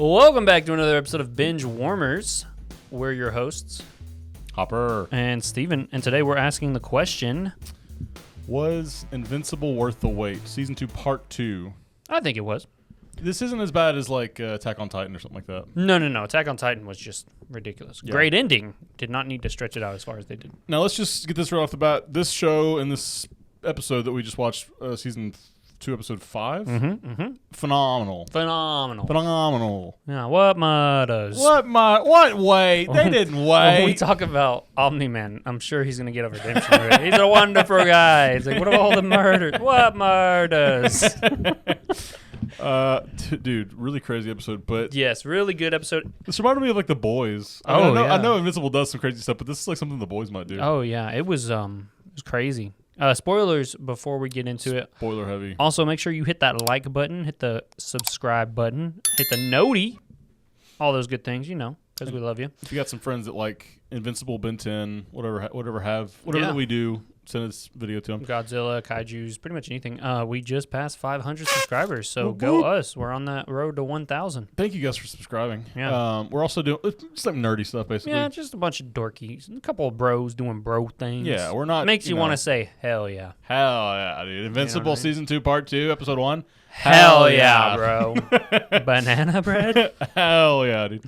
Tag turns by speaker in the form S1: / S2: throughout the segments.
S1: Welcome back to another episode of Binge Warmers. We're your hosts,
S2: Hopper
S1: and Steven, and today we're asking the question,
S2: was Invincible worth the wait? Season 2, Part 2.
S1: I think it was.
S2: This isn't as bad as like Attack on Titan or something like that.
S1: No. Attack on Titan was just ridiculous. Yeah. Great ending. Did not need to stretch it out as far as they did.
S2: Now let's just get this right off the bat. This show and this episode that we just watched, Season 2, Episode 5, phenomenal.
S1: Yeah, what matters?
S2: What wait? They didn't wait.
S1: When we talk about omni-man, I'm sure he's going to get a redemption. Right? He's a wonderful guy. He's like, what about all the murders? What murders?
S2: Dude, really crazy episode, but
S1: yes, really good episode.
S2: This reminded me of like The Boys. I know Invincible does some crazy stuff, but this is like something The Boys might do.
S1: Oh yeah, it was crazy. Spoilers before we get into it.
S2: Spoiler heavy.
S1: Also, make sure you hit that like button, hit the subscribe button, hit the noti, all those good things, because we love you.
S2: If you got some friends that like Invincible, Ben 10, whatever that we do, send this video to them.
S1: Godzilla, Kaijus, pretty much anything. We just passed 500 subscribers, so go us. We're on that road to 1,000.
S2: Thank you guys for subscribing.
S1: Yeah.
S2: We're also doing just like nerdy stuff, basically.
S1: Yeah, just a bunch of dorkies. A couple of bros doing bro things.
S2: Yeah, we're not...
S1: Makes you want to say, hell yeah.
S2: Hell yeah, dude. Invincible Season 2, Part 2, Episode 1.
S1: Hell yeah, bro. Banana bread?
S2: Hell yeah, dude.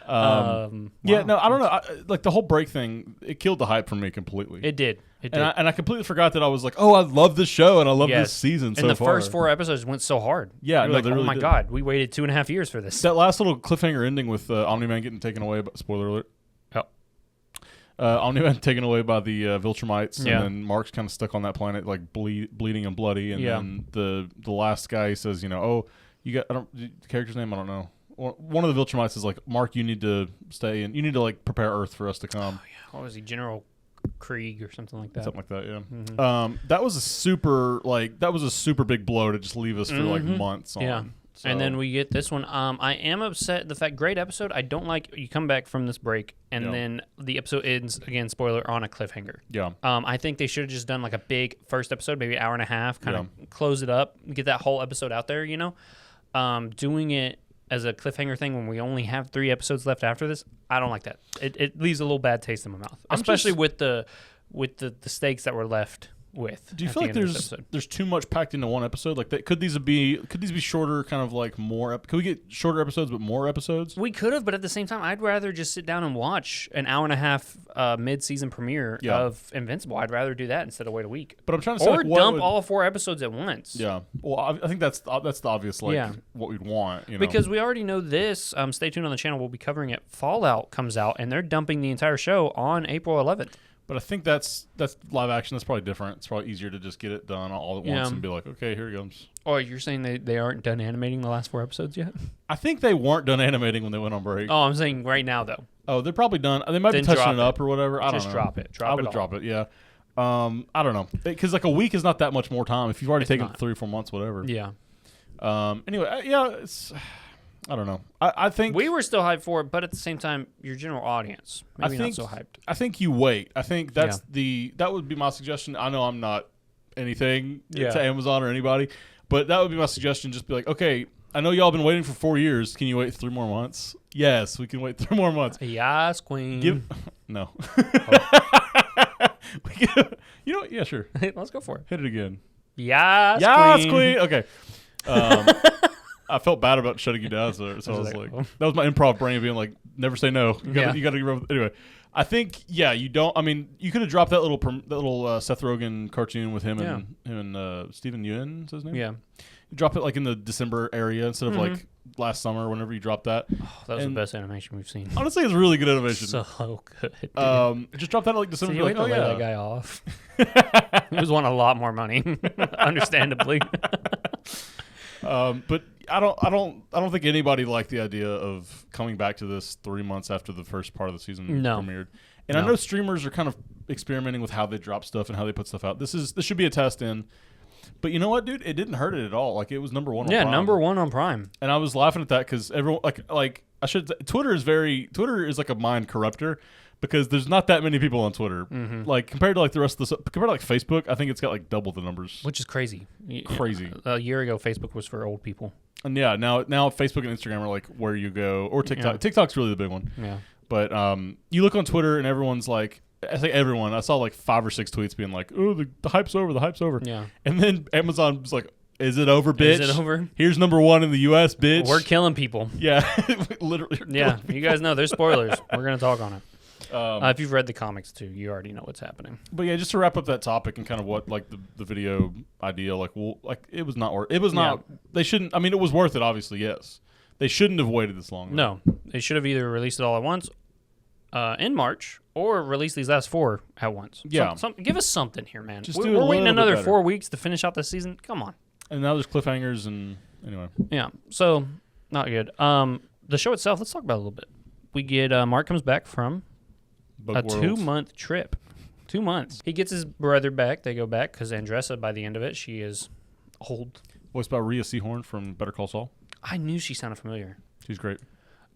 S1: Wow.
S2: Yeah, no, I don't know. Like the whole break thing, it killed the hype for me completely.
S1: It did.
S2: And I completely forgot that I was like, oh, I love this show and I love this season so far.
S1: And the first 4 episodes went so hard.
S2: Yeah,
S1: like,
S2: they really
S1: oh my
S2: did.
S1: God, we waited 2.5 years for this.
S2: That last little cliffhanger ending with Omni-Man getting taken away, spoiler alert. Omni-Man taken away by the viltrumites, and then Mark's kind of stuck on that planet, like bleeding and bloody. And then the last guy says, oh, you got the character's name, I don't know. One of the viltrumites is like, Mark, you need to stay and you need to like prepare Earth for us to come.
S1: Oh, yeah. What was he, General Krieg or something like that?
S2: Something like that, yeah. Mm-hmm. That was a super big blow to just leave us for like months on.
S1: Yeah. So. And then we get this one. I am upset. The fact, great episode. I don't like you come back from this break and then the episode ends again. Spoiler on a cliffhanger.
S2: Yeah.
S1: I think they should have just done like a big first episode, maybe an hour and a half, kind of close it up, get that whole episode out there. Doing it as a cliffhanger thing when we only have 3 episodes left after this, I don't like that. It leaves a little bad taste in my mouth, especially with the stakes that were left with.
S2: Do you feel like there's too much packed into one episode? Like that, could these be shorter, kind of like more? Could we get shorter episodes but more episodes?
S1: We could have, but at the same time, I'd rather just sit down and watch an hour and a half mid-season premiere of Invincible. I'd rather do that instead of wait a week.
S2: But I'm trying to say,
S1: dump all 4 episodes at once.
S2: Yeah. Well, I think that's the obvious what we'd want.
S1: Because we already know this. Stay tuned on the channel. We'll be covering it. Fallout comes out, and they're dumping the entire show on April 11th.
S2: But I think that's live action. That's probably different. It's probably easier to just get it done all at once and be like, okay, here it comes.
S1: Oh, you're saying they aren't done animating the last 4 episodes yet?
S2: I think they weren't done animating when they went on break.
S1: Oh, I'm saying right now, though.
S2: Oh, they're probably done. They might be touching it up or whatever. I don't know.
S1: Just drop it.
S2: I would drop it, yeah. I don't know. Because like a week is not that much more time. If you've already taken 3 or 4 months, whatever.
S1: Yeah.
S2: Anyway, it's... I don't know. I think
S1: we were still hyped for it, but at the same time, your general audience maybe not so hyped.
S2: I think you wait. I think that would be my suggestion. I know I'm not anything to Amazon or anybody, but that would be my suggestion. Just be like, okay, I know y'all been waiting for 4 years. Can you wait 3 more months? Yes, we can wait 3 more months.
S1: Yes, queen.
S2: No. Yeah, sure.
S1: Let's go for it.
S2: Hit it again.
S1: Yes,
S2: queen. Okay. I felt bad about shutting you down, so I was like, that was my improv brain being like, never say no. You got to anyway. I think you don't. I mean, you could have dropped that little Seth Rogen cartoon with him and Steven Yeun, is his name.
S1: Yeah,
S2: you drop it like in the December area instead of like last summer. Whenever you dropped that,
S1: that was the best animation we've seen.
S2: Honestly, it's really good animation.
S1: So good.
S2: Just drop that at like December.
S1: So you
S2: like,
S1: lay that guy off. He was wanting a lot more money, understandably.
S2: But I don't think anybody liked the idea of coming back to this 3 months after the first part of the season premiered. And I know streamers are kind of experimenting with how they drop stuff and how they put stuff out. This should be a test in. But you know what, dude? It didn't hurt it at all. Like it was number 1 on Prime.
S1: Yeah, number 1 on Prime.
S2: And I was laughing at that because everyone Twitter is like a mind corrupter. because there's not that many people on Twitter. Like compared to like the rest of compared to like Facebook, I think it's got like double the numbers.
S1: Which is crazy.
S2: Crazy.
S1: A year ago, Facebook was for old people.
S2: And yeah, now Facebook and Instagram are like where you go, or TikTok. Yeah. TikTok's really the big one.
S1: Yeah.
S2: But you look on Twitter and everyone's like, I think everyone. I saw like 5 or 6 tweets being like, "Oh, the hype's over. The hype's over."
S1: Yeah.
S2: And then Amazon was like, "Is it over, bitch?
S1: Is it over?
S2: Here's number 1 in the U.S., bitch.
S1: We're killing people."
S2: Yeah, literally.
S1: Yeah, you guys know there's spoilers. We're gonna talk on it. If you've read the comics too, you already know what's happening.
S2: But yeah, just to wrap up that topic and kind of what like the video idea, like it was not worth. It was not. Yeah. They shouldn't. I mean, it was worth it. Obviously, yes. They shouldn't have waited this long.
S1: No, they should have either released it all at once in March or release these last 4 at once.
S2: Yeah,
S1: give us something here, man.
S2: Just
S1: we're waiting another 4 weeks to finish out the season. Come on.
S2: And now there's cliffhangers and anyway.
S1: Yeah, so not good. The show itself. Let's talk about it a little bit. We get Mark comes back from a 2-month trip. 2 months. He gets his brother back. They go back because Andressa, by the end of it, she is old.
S2: Voiced by Rhea Seehorn from Better Call Saul.
S1: I knew she sounded familiar.
S2: She's great.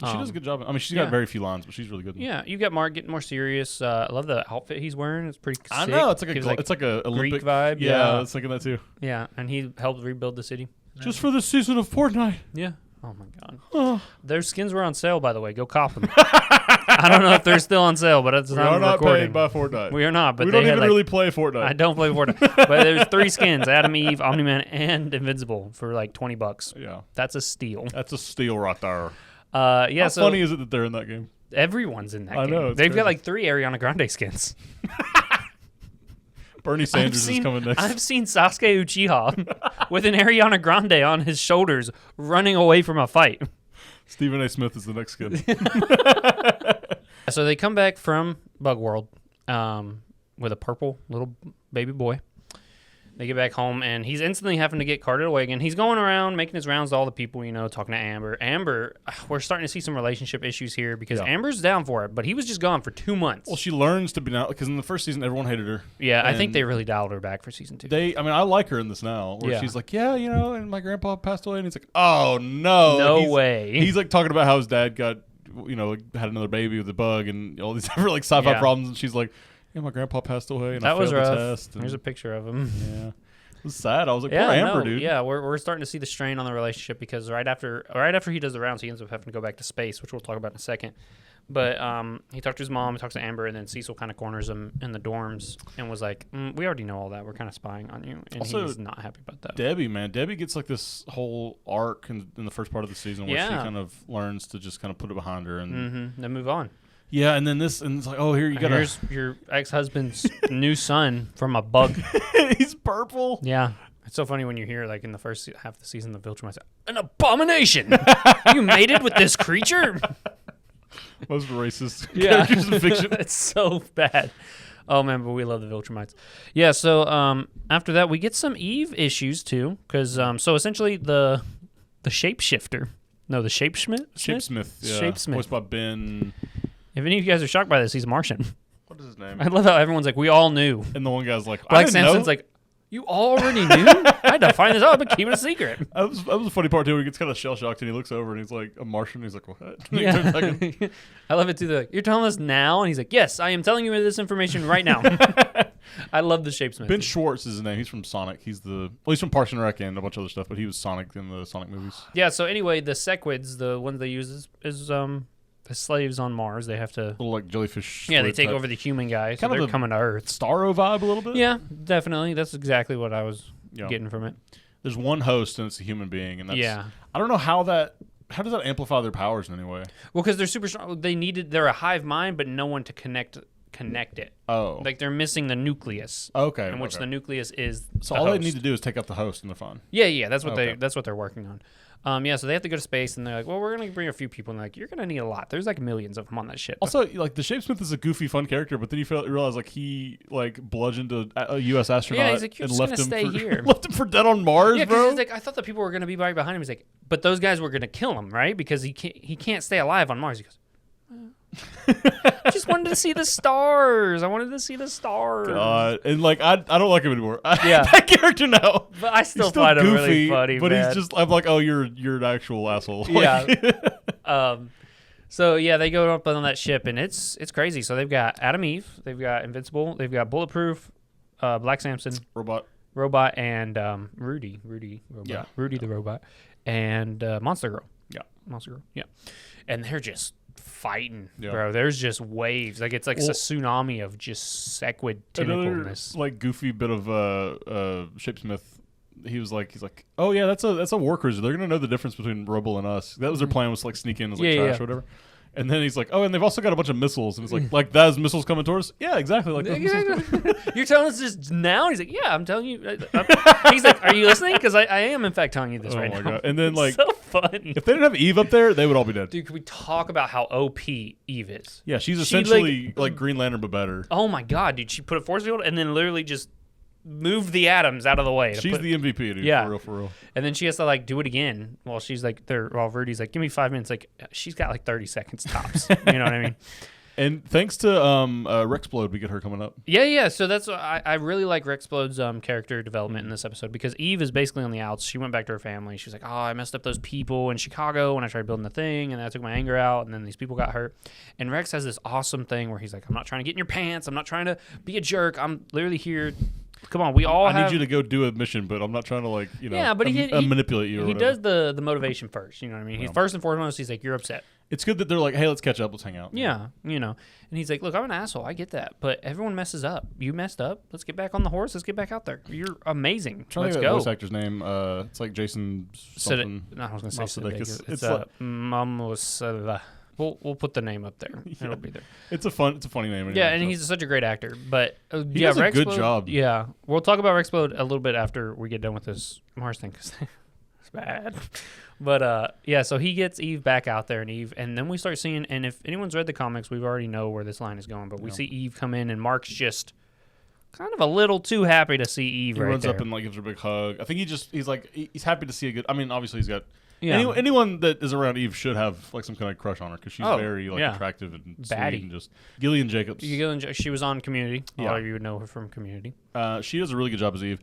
S2: She does a good job. I mean, she's got very few lines, but she's really good.
S1: Yeah, you got Mark getting more serious. I love the outfit he's wearing. It's pretty sick.
S2: I know. It's like a Olympic
S1: Greek vibe.
S2: Yeah, I was thinking that too.
S1: Yeah, and he helped rebuild the city.
S2: Just for the season of Fortnite.
S1: Yeah. Oh, my God. Their skins were on sale, by the way. Go cop them. I don't know if they're still on sale, but it's not recording.
S2: Paid by Fortnite.
S1: We are not. But
S2: we don't even really play Fortnite.
S1: I don't play Fortnite. But there's 3 skins, Adam, Eve, Omni-Man, and Invincible for like $20.
S2: Yeah.
S1: That's a steal.
S2: That's a steal right there.
S1: Yeah.
S2: How funny is it that they're in that game?
S1: Everyone's in that game.
S2: I know.
S1: They've got like 3 Ariana Grande skins.
S2: Bernie Sanders is coming next.
S1: I've seen Sasuke Uchiha with an Ariana Grande on his shoulders running away from a fight.
S2: Stephen A. Smith is the next skin.
S1: So they come back from Bug World with a purple little baby boy. They get back home, and he's instantly having to get carted away again. He's going around, making his rounds to all the people, talking to Amber. Amber, we're starting to see some relationship issues here because Amber's down for it, but he was just gone for 2 months.
S2: Well, she learns to be now, because in the first season, everyone hated her.
S1: Yeah, I think they really dialed her back for season 2.
S2: I like her in this now, where she's like, and my grandpa passed away, and he's like, oh, no.
S1: No way.
S2: He's like talking about how his dad got, had another baby with a bug and all these different like sci-fi problems, and she's like, yeah, my grandpa passed away, and
S1: that
S2: I failed
S1: was rough.
S2: the test.
S1: There's a picture of him.
S2: Yeah, it was sad. I was like, poor Amber, dude.
S1: Yeah, we're starting to see the strain on the relationship because right after he does the rounds, he ends up having to go back to space, which we'll talk about in a second. But he talked to his mom, he talks to Amber, and then Cecil kind of corners him in the dorms and was like, we already know all that. We're kind of spying on you. And also, he's not happy about that.
S2: Debbie gets like this whole arc in the first part of the season where she kind of learns to just kind of put it behind her and
S1: then move on.
S2: Yeah, and then it's like, oh, here's
S1: your ex-husband's new son from a bug.
S2: He's purple.
S1: Yeah. It's so funny when you hear, like, in the first half of the season, the viltrumite say, an abomination! You mated with this creature?
S2: Most racist characters in fiction.
S1: It's so bad. Oh, man, but we love the viltrumites. Yeah, so after that, we get some Eve issues, too, because, so essentially the shapeshifter. No, the Shapesmith?
S2: Shapesmith, yeah.
S1: Shapesmith.
S2: Voiced by Ben...
S1: If any of you guys are shocked by this, he's Martian.
S2: What is his name?
S1: I love how everyone's like, we all knew.
S2: And the one guy's like,
S1: Black
S2: I didn't
S1: Samson's
S2: know.
S1: like, you already knew? I had to find this out, but keep it a secret.
S2: That was the funny part, too. He gets kind of shell-shocked, and he looks over, and he's like, a Martian. He's like, what?
S1: Yeah. I love it, too. They're like, you're telling us now? And he's like, yes, I am telling you this information right now. I love the Shapesmith.
S2: Ben Schwartz is his name. He's from Sonic. He's from Parks and Rec and a bunch of other stuff, but he was Sonic in the Sonic movies.
S1: Yeah, so anyway, the Sequids, the ones they use is the slaves on Mars. They have to...
S2: Little, like, jellyfish.
S1: Yeah, they take over the human guys. So they're coming to Earth.
S2: Starro vibe a little bit?
S1: Yeah, definitely. That's exactly what I was getting from it.
S2: There's one host, and it's a human being, and that's... Yeah. I don't know how does that amplify their powers in any way?
S1: Well, because they're super strong. They're a hive mind, but no one to connect it.
S2: Oh.
S1: Like, they're missing the nucleus.
S2: Okay.
S1: In which the nucleus is
S2: So all they need to do is take out the host, and they're fine.
S1: Yeah, that's what they're working on. So they have to go to space, and they're like, well, we're going to bring a few people. And they're like, you're going to need a lot. There's like millions of them on that ship.
S2: Also, like, the Shapesmith is a goofy, fun character, but then you realize, like, he, like, bludgeoned a U.S. astronaut
S1: he's like, you're
S2: and
S1: left him stay here.
S2: left him for dead on Mars,
S1: yeah,
S2: bro.
S1: He's like, I thought the people were going to be right behind him. He's like, but those guys were going to kill him, right? Because he can't stay alive on Mars. He goes, just wanted to see the stars. I wanted to see the stars.
S2: God. And like I don't like him anymore. That character now.
S1: But I still find him really funny.
S2: But
S1: man.
S2: he's just, I'm like, oh, you're an actual asshole.
S1: Yeah. So yeah, they go up on that ship, and it's crazy. So they've got Adam Eve, they've got Invincible, they've got Bulletproof, Black Samson, Robot, and Rudy, Rudy the robot, and Monster Girl. Yeah, and they're just fighting, bro. There's just waves. Like it's like a tsunami of just sequid tentacleness.
S2: Like goofy bit of Shapesmith. He's like, oh yeah, that's a war cruiser. They're gonna know the difference between Robo and us. That was their plan, was to like sneak in as like trash or whatever. And then he's like, oh, and they've also got a bunch of missiles. And it's like those missiles coming towards us? Yeah, exactly. Like
S1: You're telling us this now? And he's like, yeah, I'm telling you. He's like, are you listening? Because I am, in fact, telling you this right now. God.
S2: And then, like,
S1: so funny.
S2: If they didn't have Eve up there, they would all be dead.
S1: Dude, can we talk about how OP Eve is?
S2: Yeah, she's essentially like Green Lantern, but better.
S1: Oh, my God, dude. She put a force field and then literally just moved the atoms out of the way.
S2: She's the MVP, dude.
S1: Yeah.
S2: For real.
S1: And then she has to like do it again while she's like while Rudy's like, give me 5 minutes. Like she's got like 30 seconds tops. You know what I mean?
S2: And thanks to Rexplode, we get her coming up.
S1: Yeah. So that's I really like Rexplode's character development in this episode, because Eve is basically on the outs. She went back to her family. She's like, oh, I messed up those people in Chicago when I tried building the thing, and I took my anger out, and then these people got hurt. And Rex has this awesome thing where he's like, I'm not trying to get in your pants. I'm not trying to be a jerk. I'm literally here. Come on, I
S2: need you to go do a mission, but I'm not trying to
S1: but he
S2: manipulate you.
S1: He does the motivation first. You know what I mean? He's first and foremost. He's like, you're upset.
S2: It's good that they're like, hey, let's catch up, let's hang out.
S1: Yeah, And he's like, look, I'm an asshole. I get that, but everyone messes up. You messed up. Let's get back on the horse. Let's get back out there. You're amazing. Let's go.
S2: Voice actor's name. It's like Jason something.
S1: No, I was gonna say
S2: Sudeikis.
S1: It's Mamosada. We'll put the name up there. It'll be there.
S2: It's a funny name.
S1: Anyway, and he's such a great actor. But
S2: he does a good job.
S1: Yeah, we'll talk about Rexplode a little bit after we get done with this Mars thing, because it's bad. But so he gets Eve back out there, and then we start seeing. And if anyone's read the comics, we already know where this line is going. But we see Eve come in, and Mark's just kind of a little too happy to see Eve.
S2: He runs up and like gives her a big hug. I think he's happy to see a good. I mean, obviously he's got. Yeah. Anyone that is around Eve should have like some kind of crush on her, because she's very attractive and
S1: baddie.
S2: Sweet and just Gillian Jacobs.
S1: She was on Community. A lot of you would know her from Community.
S2: She does a really good job as Eve.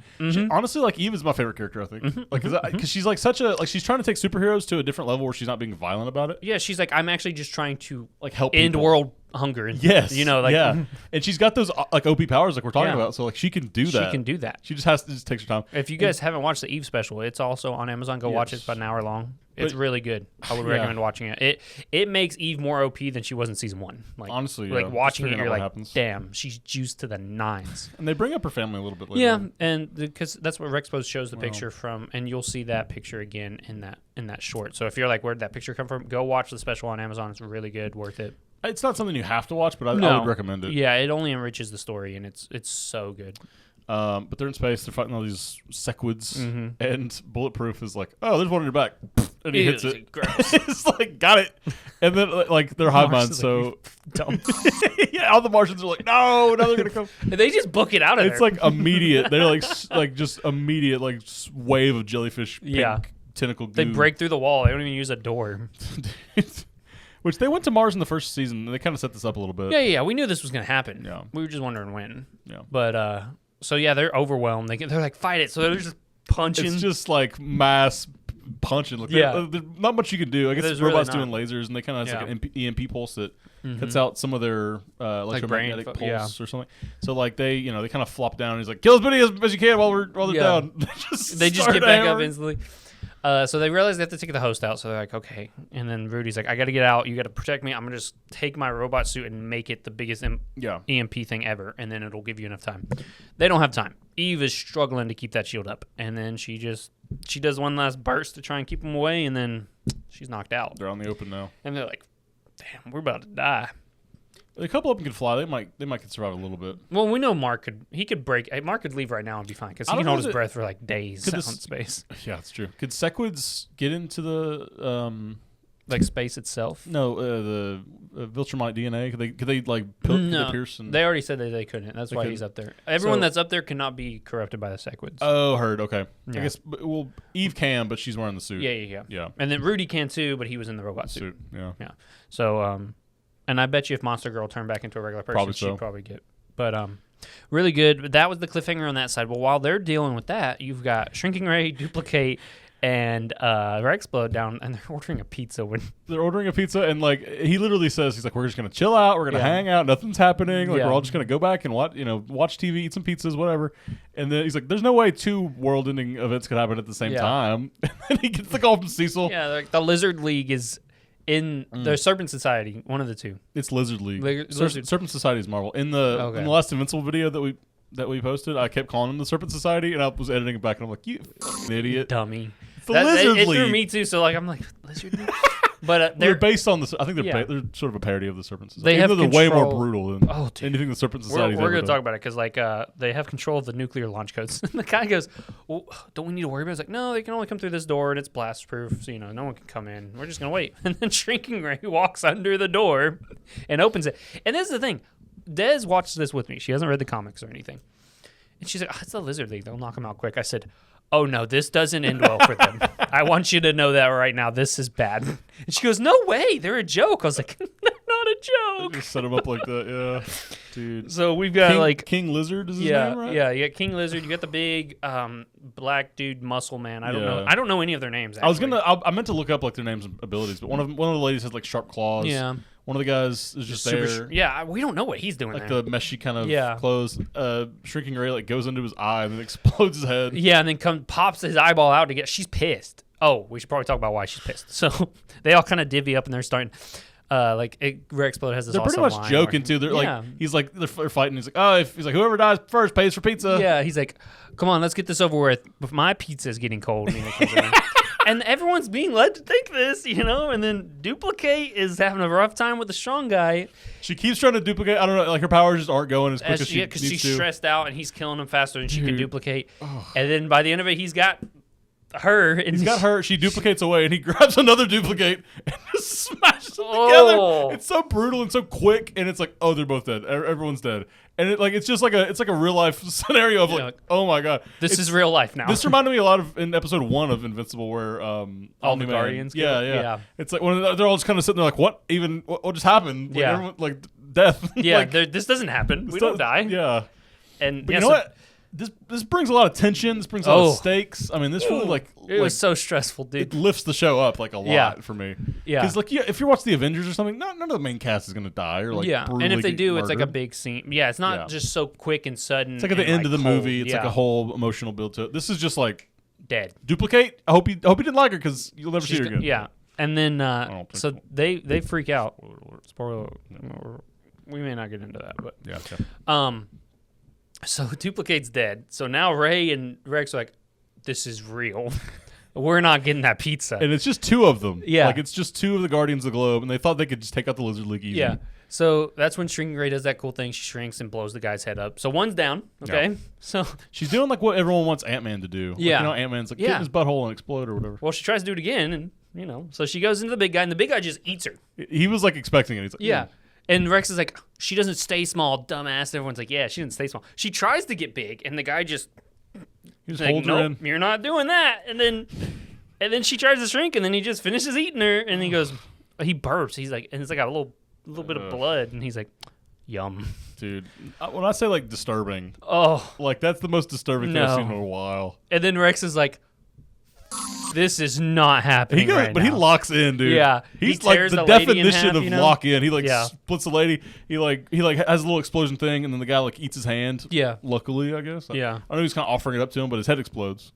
S2: Honestly, like Eve is my favorite character. I think, because she's like she's trying to take superheroes to a different level where she's not being violent about it.
S1: Yeah, she's like, I'm actually just trying to
S2: like help
S1: end
S2: people.
S1: World hunger. And,
S2: and she's got those like OP powers like we're talking about. So like she can do that.
S1: She can do that.
S2: She just takes her time.
S1: If you guys haven't watched the Eve special, it's also on Amazon. Go watch it. It's about an hour long. It's really good. I would recommend watching it. It makes Eve more OP than she was in season 1. Like
S2: honestly,
S1: like watching it, you're like, damn, she's juiced to the nines.
S2: And they bring up her family a little bit later.
S1: Yeah, and because that's what Rexpose shows the picture from, and you'll see that picture again in that short. So if you're like, where'd that picture come from? Go watch the special on Amazon. It's really good, worth it.
S2: It's not something you have to watch, but I would recommend it.
S1: Yeah, it only enriches the story, and it's so good.
S2: But they're in space. They're fighting all these sequids, and Bulletproof is like, "Oh, there's one in your back," and he hits it.
S1: Gross.
S2: It's like, got it. And then like they're hive mind, so
S1: dumb.
S2: Yeah, all the Martians are like, "No, now they're gonna come."
S1: They just book it out of there.
S2: It's like immediate. They're like just immediate wave of jellyfish. Pink tentacle goo.
S1: They break through the wall. They don't even use a door.
S2: Which they went to Mars in the first season, and they kind of set this up a little bit.
S1: Yeah. We knew this was gonna happen.
S2: Yeah.
S1: We were just wondering when.
S2: Yeah.
S1: But so yeah, they're overwhelmed. They're like, fight it. So they're just punching.
S2: It's just like mass punching. Like, there's not much you can do. I guess there's robots doing lasers, and they kind of have like an EMP pulse that cuts out some of their electromagnetic pulse or something. So like they kind of flop down. And he's like, kill as many as you can while they're down.
S1: They just get back up instantly. So they realize they have to take the host out. So they're like, okay. And then Rudy's like, I got to get out. You got to protect me. I'm going to just take my robot suit and make it the biggest EMP thing ever. And then it'll give you enough time. They don't have time. Eve is struggling to keep that shield up. And then she does one last burst to try and keep them away. And then she's knocked out.
S2: They're on the open now.
S1: And they're like, damn, we're about to die.
S2: A couple of them could fly. They might survive a little bit.
S1: Well, we know Mark could leave right now and be fine, because he can hold his breath for like days out in space.
S2: Yeah, that's true. Could sequids get into the
S1: like space itself?
S2: No, the viltrumite DNA. Could they pierce?
S1: They already said that they couldn't. That's why he's up there. Everyone that's up there cannot be corrupted by the sequids.
S2: Oh, heard. Okay.
S1: Yeah.
S2: I guess. Well, Eve can, but she's wearing the suit.
S1: Yeah. And then Rudy can too, but he was in the robot suit.
S2: Yeah.
S1: So and I bet you if Monster Girl turned back into a regular person, she'd probably get. But really good. But that was the cliffhanger on that side. Well, while they're dealing with that, you've got Shrinking Ray, Duplicate, And Rex explode down, and they're ordering a pizza.
S2: They're ordering a pizza, and like he literally says, he's like, "We're just gonna chill out. We're gonna hang out. Nothing's happening. Like we're all just gonna go back and watch TV, eat some pizzas, whatever." And then he's like, "There's no way 2 world-ending events could happen at the same time." And then he gets the call from Cecil.
S1: Yeah, like the Lizard League is in the Serpent Society. One of the two.
S2: It's Lizard League. Serpent Society is Marvel. In the last Invincible video that we posted, I kept calling them the Serpent Society, and I was editing it back, and I'm like, "You idiot,
S1: dummy."
S2: The Lizard League.
S1: It threw me too. So like I'm like Lizard League, but
S2: they're based on the. I think they're sort of a parody of the Serpent Society. They're way more brutal than anything the Serpent Society.
S1: We're going to talk about it because like they have control of the nuclear launch codes. And the guy goes, "Well, don't we need to worry about it?" It's like, no, they can only come through this door and it's blast proof, so no one can come in. We're just going to wait. And then Shrinking Ray walks under the door and opens it. And this is the thing, Des watched this with me. She hasn't read the comics or anything, and she's like, "It's the Lizard League. They'll knock them out quick." I said, "Oh, no, this doesn't end well for them. I want you to know that right now. This is bad." And she goes, "No way. They're a joke." I was like, "They're not a joke."
S2: Just set them up like that, yeah. Dude.
S1: So we've got
S2: King Lizard is his name, right?
S1: Yeah, you got King Lizard. You got the big black dude muscle man. I don't know. I don't know any of their names, actually.
S2: I meant to look up like their names and abilities, but one of the ladies has like sharp claws.
S1: Yeah.
S2: One of the guys is just there.
S1: We don't know what he's doing
S2: like
S1: there.
S2: the meshy kind of clothes. Shrinking Ray like goes into his eye and then explodes his head.
S1: Yeah, and then pops his eyeball out to get. She's pissed. Oh, we should probably talk about why she's pissed. So they all kind of divvy up and they're starting. Ray Explode has this.
S2: They're pretty much joking too. They're like, he's like, they're fighting. He's like, he's like, whoever dies first pays for pizza.
S1: Yeah, he's like, come on, let's get this over with. But my pizza's getting cold. And everyone's being led to think this, and then Duplicate is having a rough time with the strong guy.
S2: She keeps trying to duplicate. I don't know, like her powers just aren't going as quick as she needs to.
S1: Because she's stressed out and he's killing him faster than she can duplicate. Oh. And then by the end of it, he's got her. And
S2: he's got her. She duplicates away and he grabs another duplicate and just smashes them together. It's so brutal and so quick. And it's like, oh, they're both dead. Everyone's dead. And it's just like a real life scenario of like, oh my god,
S1: this is real life now.
S2: This reminded me a lot of in episode 1 of Invincible where
S1: all the Guardians.
S2: Yeah. It's like when they're all just kind of sitting there like, what just happened? Like, everyone, like death.
S1: Yeah, this doesn't happen. We don't die.
S2: Yeah.
S1: But
S2: you know what? This brings a lot of tension. This brings a lot of stakes. I mean, this really
S1: it was so stressful, dude.
S2: It lifts the show up like a lot for me.
S1: Yeah,
S2: because like if you watch the Avengers or something, none of the main cast is gonna die or like
S1: and if they do,
S2: murdered.
S1: It's like a big scene. Yeah, it's not just so quick and sudden.
S2: It's like at the end of the movie. It's like a whole emotional build to it. This is just like
S1: dead.
S2: Duplicate. I hope you didn't like her because you'll never see her again.
S1: Yeah, and then so they freak out. Spoiler. We may not get into that, but So Duplicate's dead. So now Ray and Rex are like, this is real. We're not getting that pizza.
S2: And it's just 2 of them.
S1: Yeah.
S2: Like it's just 2 of the Guardians of the Globe, and they thought they could just take out the Lizard League easy.
S1: Yeah. So that's when Shrinking Ray does that cool thing. She shrinks and blows the guy's head up. So one's down. Okay. Yeah. So
S2: she's doing like what everyone wants Ant-Man to do.
S1: Yeah.
S2: Like, Ant-Man's like get in his butthole and explode or whatever.
S1: Well, she tries to do it again, and so she goes into the big guy, and the big guy just eats her.
S2: He was like expecting it. He's like,
S1: yeah. And Rex is like, she doesn't stay small, dumbass. And everyone's like, yeah, she doesn't stay small. She tries to get big, and the guy just
S2: holds her in.
S1: You're not doing that. And then she tries to shrink, and then he just finishes eating her, and he goes, he burps. He's like, and it's like a little bit of blood, and he's like, yum.
S2: Dude, when I say like disturbing, like that's the most disturbing thing I've seen in a while.
S1: And then Rex is like, this is not happening right
S2: now. He locks in, dude.
S1: Yeah.
S2: He's like the definition of lock in. He like splits the lady. He like has a little explosion thing, and then the guy like eats his hand.
S1: Yeah.
S2: Luckily, I guess.
S1: Yeah.
S2: I know he's kind of offering it up to him, but his head explodes.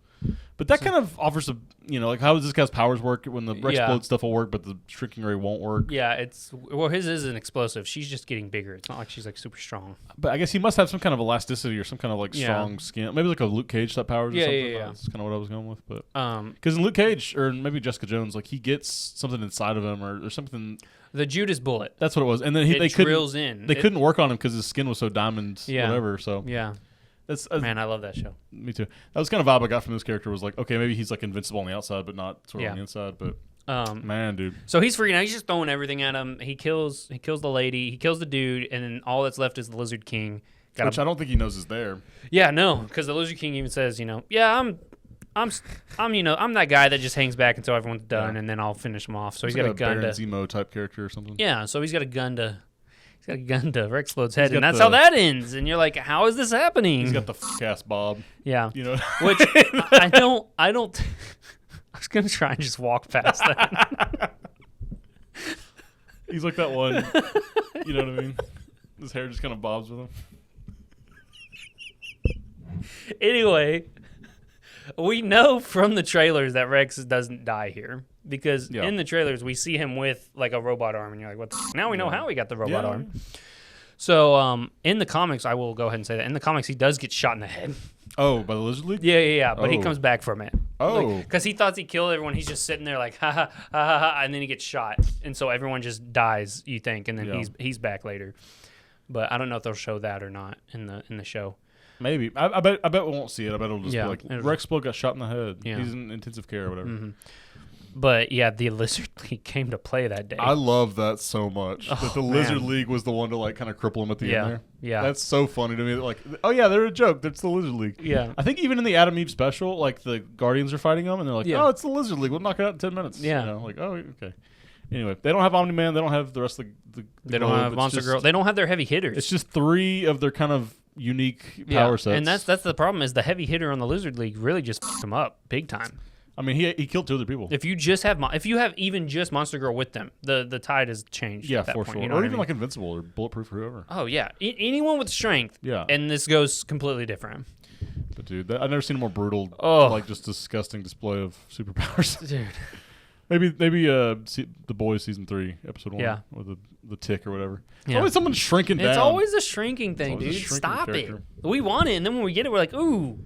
S2: But that kind of offers a, like how does this guy's powers work when the explode stuff will work, but the Shrinking Ray won't work?
S1: Yeah, his is an explosive. She's just getting bigger. It's not like she's like super strong.
S2: But I guess he must have some kind of elasticity or some kind of like strong skin. Maybe like a Luke Cage type powers or something. Yeah. That's kind of what I was going with. But because in Luke Cage or maybe Jessica Jones, like he gets something inside of him or something.
S1: The Judas bullet.
S2: That's what it was. And then they
S1: drills in.
S2: They couldn't work on him because his skin was so diamond, whatever. So
S1: yeah. Man, I love that show.
S2: Me too. That was kind of vibe I got from this character. Was like, okay, maybe he's like invincible on the outside, but not sort of on the inside. But man, dude.
S1: So he's freaking out. He's just throwing everything at him. He kills the lady. He kills the dude, and then all that's left is the Lizard King.
S2: Which I don't think he knows is there.
S1: Yeah, no, because the Lizard King even says, I'm that guy that just hangs back until everyone's done, and then I'll finish him off. So he's got a gun
S2: Baron Zemo type character or something.
S1: Yeah, so he's got a gun to. He's got a gun to Rex Explode's head, and that's how that ends. And you're like, how is this happening?
S2: He's got the f***ass Bob.
S1: Yeah.
S2: You know?
S1: Which I don't I was gonna try and just walk past that.
S2: He's like that one. You know what I mean? His hair just kind of bobs with him.
S1: Anyway, we know from the trailers that Rex doesn't die here because in the trailers we see him with like a robot arm, and you're like, "What?" Now we know how he got the robot arm. So, in the comics, I will go ahead and say that in the comics he does get shot in the head.
S2: Oh, by the Lizard League?
S1: Yeah. But he comes back from it.
S2: Oh,
S1: because he thought he killed everyone. He's just sitting there like ha ha ha ha, ha, and then he gets shot, and so everyone just dies. You think, and then he's back later. But I don't know if they'll show that or not in the show.
S2: Maybe. I bet we won't see it. I bet it'll just be like Rex Splode got shot in the head. Yeah. He's in intensive care or whatever.
S1: Mm-hmm. But yeah, the Lizard League came to play that day.
S2: I love that so much. That the Lizard League was the one to like kind of cripple him at the end there.
S1: Yeah.
S2: That's so funny to me. Like, oh yeah, they're a joke. That's the Lizard League.
S1: Yeah.
S2: I think even in the Adam Eve special, like the Guardians are fighting them, and they're like, oh, it's the Lizard League. We'll knock it out in 10 minutes.
S1: Yeah.
S2: You know, like, oh, okay. Anyway, they don't have Omni-Man. They don't have the rest of the
S1: They don't have Monster Girl. They don't have their heavy hitters.
S2: It's just 3 of their kind of unique power sets.
S1: And that's the problem is the heavy hitter on the Lizard League really just f***ed them up big time.
S2: I mean, he killed 2 other people.
S1: If you have even just Monster Girl with them, the tide has changed.
S2: Yeah,
S1: at that
S2: for
S1: point,
S2: sure.
S1: you know
S2: Or even
S1: I mean?
S2: like Invincible or Bulletproof or whoever.
S1: Oh yeah, anyone with strength.
S2: Yeah.
S1: And this goes completely different.
S2: But dude, I've never seen a more brutal, like just disgusting display of superpowers.
S1: Dude.
S2: Maybe The Boys season 3 episode 1.
S1: Yeah.
S2: Or the tick or whatever. It's
S1: Yeah.
S2: always someone shrinking down.
S1: It's always a shrinking thing, dude.
S2: Shrinking
S1: Stop
S2: character.
S1: it. We want it, and then when we get it, we're like, ooh,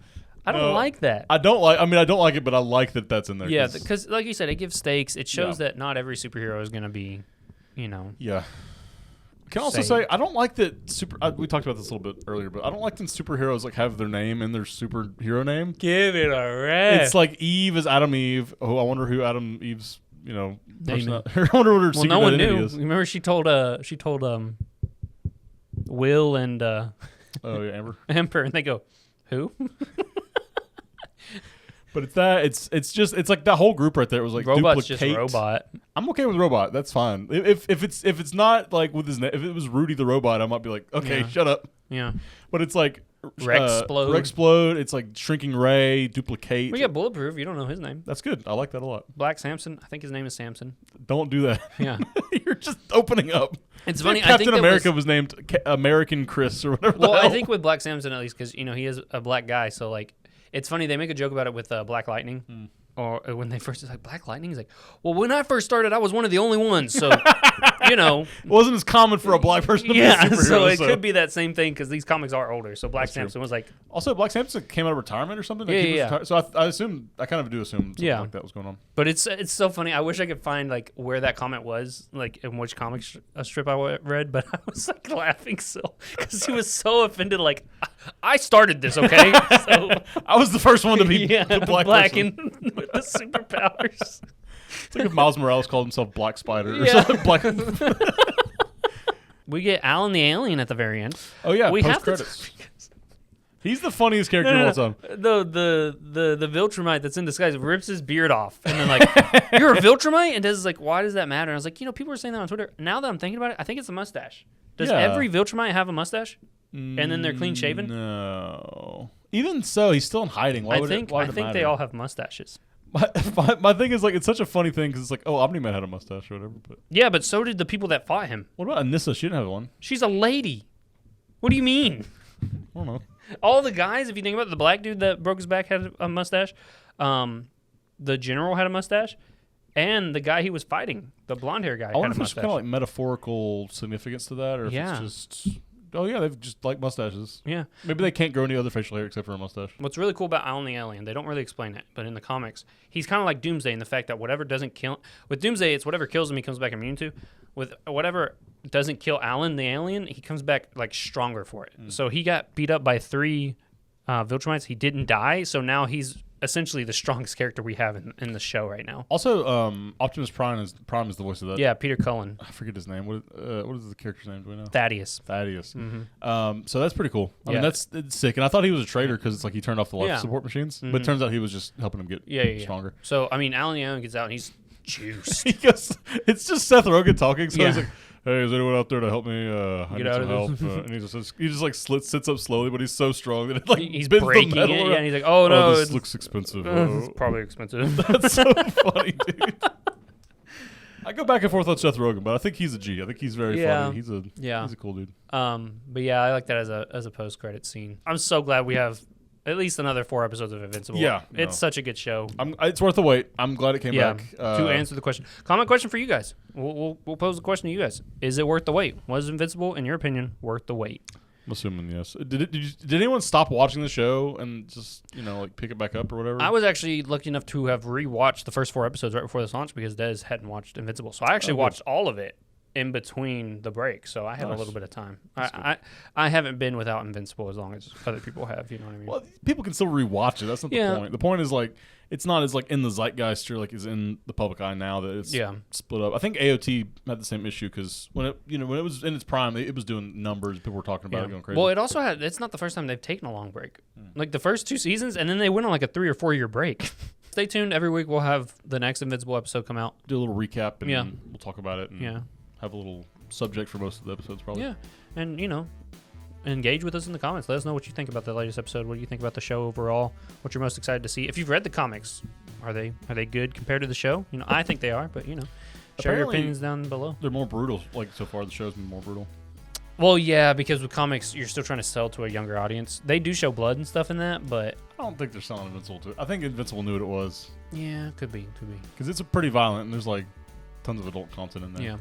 S1: I don't like that.
S2: I don't like it, but I like that that's in there.
S1: Yeah, because like you said, it gives stakes. It shows
S2: Yeah.
S1: that not every superhero is going to be,
S2: Yeah. Can I also say I don't like that we talked about this a little bit earlier, but I don't like that superheroes like have their name in their superhero name.
S1: Give it a rest.
S2: It's like Eve is Adam Eve. Oh, I wonder who Adam Eve's
S1: name
S2: I wonder what her secret
S1: no one
S2: identity
S1: knew.
S2: is.
S1: Remember she told Will and
S2: oh yeah, Amber.
S1: Emperor, and they go, who?
S2: But it's like that whole group right there. It was like
S1: Robot's
S2: duplicate.
S1: just Robot.
S2: I'm okay with Robot. That's fine. If it's not like with his name, if it was Rudy the Robot, I might be like, okay, shut up.
S1: Yeah.
S2: But it's like
S1: Rexplode.
S2: It's like Shrinking Ray, Duplicate.
S1: We got Bulletproof. You don't know his name.
S2: That's good. I like that a lot.
S1: Black Samson. I think his name is Samson.
S2: Don't do that.
S1: Yeah.
S2: You're just opening up.
S1: It's funny.
S2: Captain
S1: I think
S2: America was named American Chris or whatever.
S1: Well, I think with Black Samson at least because he is a black guy, so like. It's funny, they make a joke about it with Black Lightning. Or when they first, it's like, Black Lightning? He's like, well, when I first started, I was one of the only ones. So, It
S2: wasn't as common for a black person to be a superhero.
S1: So it could be that same thing because these comics are older. So Black Samson was like.
S2: Also, Black Samson came out of retirement or something?
S1: Yeah.
S2: So I kind of do assume something like that was going on.
S1: But it's so funny. I wish I could find like where that comment was, like in which comic strip I read, but I was like laughing still because he was so offended. Like, I started this, okay? So
S2: I was the first one to be the black person.
S1: With the superpowers.
S2: It's like if Miles Morales called himself Black Spider or something.
S1: We get Alan the Alien at the very end.
S2: Oh yeah,
S1: we
S2: post credits. He's the funniest character of all time.
S1: The viltrumite that's in disguise rips his beard off, and then like, you're a viltrumite, and Des is like, why does that matter? And I was like, people are saying that on Twitter. Now that I'm thinking about it, I think it's a mustache. Does every viltrumite have a mustache? And then they're clean shaven?
S2: No. Even so, he's still in hiding. Why
S1: I
S2: would
S1: think they all have mustaches.
S2: My thing is like it's such a funny thing because it's like Omni-Man had a mustache or whatever. But
S1: yeah, but so did the people that fought him.
S2: What about Anissa? She didn't have one.
S1: She's a lady. What do you mean?
S2: I don't know.
S1: All the guys, if you think about it, the black dude that broke his back had a mustache. The general had a mustache. And the guy he was fighting, the blonde hair guy,
S2: I wonder
S1: had a
S2: if there's
S1: mustache.
S2: kind of like metaphorical significance to that, or if it's just, they've just like mustaches.
S1: Yeah.
S2: Maybe they can't grow any other facial hair except for a mustache.
S1: What's really cool about Alan the Alien, they don't really explain it, but in the comics, he's kind of like Doomsday in the fact that whatever doesn't kill... With Doomsday, it's whatever kills him, he comes back immune to. With whatever doesn't kill Alan the Alien, he comes back like stronger for it. So he got beat up by 3 Viltrumites. He didn't die, so now he's essentially the strongest character we have in the show right now.
S2: Also, Optimus Prime is the voice of that.
S1: Yeah, Peter Cullen.
S2: I forget his name. What is the character's name? Do we know?
S1: Thaddeus.
S2: Mm-hmm. So that's pretty cool. I mean, it's sick. And I thought he was a traitor because it's like he turned off the life support machines. Mm-hmm. But it turns out he was just helping him get stronger.
S1: So, I mean, Alan the Alien gets out and he's juiced.
S2: It's just Seth Rogen talking. So he's like, hey, is anyone out there to help me? I
S1: Get
S2: need
S1: out
S2: some
S1: of
S2: help. And he just like sits up slowly, but he's so strong that it like
S1: he's
S2: bends
S1: breaking
S2: the metal
S1: it.
S2: around.
S1: Yeah, and he's like, oh no,
S2: this looks expensive.
S1: It's probably expensive.
S2: That's so funny, dude. I go back and forth on Seth Rogen, but I think he's a G. I think he's very funny. He's a cool dude.
S1: But yeah, I like that as a post credit scene. I'm so glad we have at least another 4 episodes of Invincible.
S2: Yeah,
S1: it's such a good show.
S2: It's worth the wait. I'm glad it came back.
S1: To answer the question, comment question for you guys. We'll pose the question to you guys. Is it worth the wait? Was Invincible, in your opinion, worth the wait?
S2: I'm assuming yes. Did anyone stop watching the show and just like pick it back up or whatever?
S1: I was actually lucky enough to have rewatched the first 4 episodes right before this launch because Des hadn't watched Invincible, so I actually watched all of it in between the break, so I had a little bit of time. I haven't been without Invincible as long as other people have. You know what I mean?
S2: Well, people can still rewatch it. That's not the point. The point is like it's not as like in the zeitgeist or like is in the public eye now that it's split up. I think AOT had the same issue because when it was in its prime, it was doing numbers. People were talking about it, going crazy.
S1: Well, it also had. It's not the first time they've taken a long break. Like the first 2 seasons, and then they went on like a 3 or 4 year break. Stay tuned. Every week we'll have the next Invincible episode come out.
S2: Do a little recap and we'll talk about it. And have a little subject for most of the episodes probably.
S1: Yeah, and engage with us in the comments. Let us know what you think about the latest episode. What do you think about the show overall? What you're most excited to see? If you've read the comics, are they good compared to the show? I think they are, but share your opinions down below.
S2: They're more brutal. Like so far, the show's been more brutal.
S1: Well, yeah, because with comics, you're still trying to sell to a younger audience. They do show blood and stuff in that, but
S2: I don't think they're selling Invincible to it. I think Invincible knew what it was.
S1: Yeah, could be.
S2: Because it's pretty violent, and there's like tons of adult content in there.
S1: Yeah.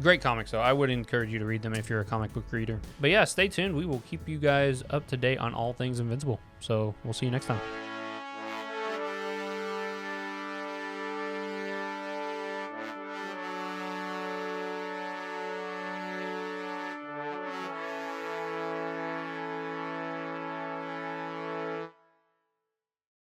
S1: Great comics, though. I would encourage you to read them if you're a comic book reader. But yeah, stay tuned. We will keep you guys up to date on all things Invincible. So we'll see you next time.